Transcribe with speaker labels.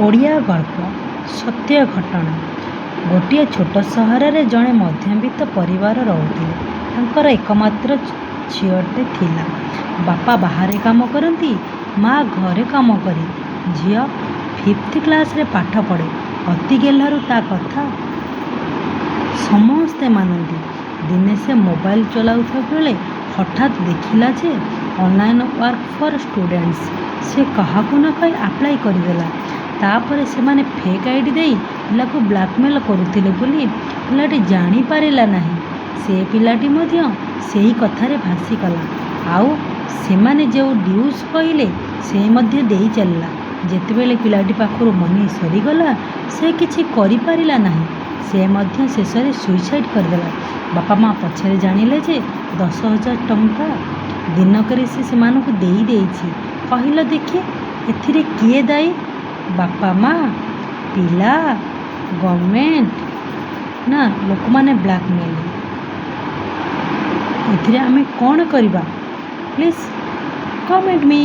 Speaker 1: ଓଡ଼ିଆ ଗଳ୍ପ ସତ୍ୟ ଘଟଣା। ଗୋଟିଏ ଛୋଟ ସହରରେ ଜଣେ ମଧ୍ୟବିତ୍ତ ପରିବାର ରହୁଥିଲେ। ତାଙ୍କର ଏକମାତ୍ର ଝିଅଟେ ଥିଲା। ବାପା ବାହାରେ କାମ କରନ୍ତି, ମା ଘରେ କାମ କରେ। ଝିଅ 5th କ୍ଲାସରେ ପାଠ ପଢ଼େ। ଅତି ଗେହ୍ଲାରୁ ତା କଥା ସମସ୍ତେ ମାନନ୍ତି। ଦିନେ ସେ ମୋବାଇଲ ଚଲାଉଥିବା ବେଳେ ହଠାତ୍ ଦେଖିଲା ଯେ ଅନଲାଇନ୍ ୱାର୍କ ଫର୍ ଷ୍ଟୁଡେଣ୍ଟସ୍ ସେ କାହାକୁ ନ କହି ଆପ୍ଲାଏ କରିଦେଲା। ତାପରେ ସେମାନେ ଫେକ୍ ଆଇଡି ଦେଇ ପିଲାକୁ ବ୍ଲାକମେଲ୍ କରୁଥିଲେ ବୋଲି ପିଲାଟି ଜାଣିପାରିଲା ନାହିଁ। ସେ ପିଲାଟି ମଧ୍ୟ ସେହି କଥାରେ ଭାସିଗଲା। ଆଉ ସେମାନେ ଯେଉଁ ଡ୍ୟୁସ୍ କହିଲେ ସେ ମଧ୍ୟ ଦେଇ ଚାଲିଲା। ଯେତେବେଳେ ପିଲାଟି ପାଖରୁ ମନି ସରିଗଲା, ସେ କିଛି କରିପାରିଲା ନାହିଁ। ସେ ମଧ୍ୟ ଶେଷରେ ସୁଇସାଇଡ୍ କରିଦେଲା। ବାପା ମା ପଛରେ ଜାଣିଲେ ଯେ 10,000 ଟଙ୍କା ଦିନକରେ ସେ ସେମାନଙ୍କୁ ଦେଇଛି। କହିଲ ଦେଖି, ଏଥିରେ କିଏ ଦାୟୀ? ବାପା ମା, ପିଲା, ଗଭର୍ଣ୍ଣମେଣ୍ଟ ନା ଲୋକମାନେ ବ୍ଲାକମେଲିଂ? ଏଥିରେ ଆମେ କ'ଣ କରିବା? ପ୍ଲିଜ୍ କମେଣ୍ଟ ମି।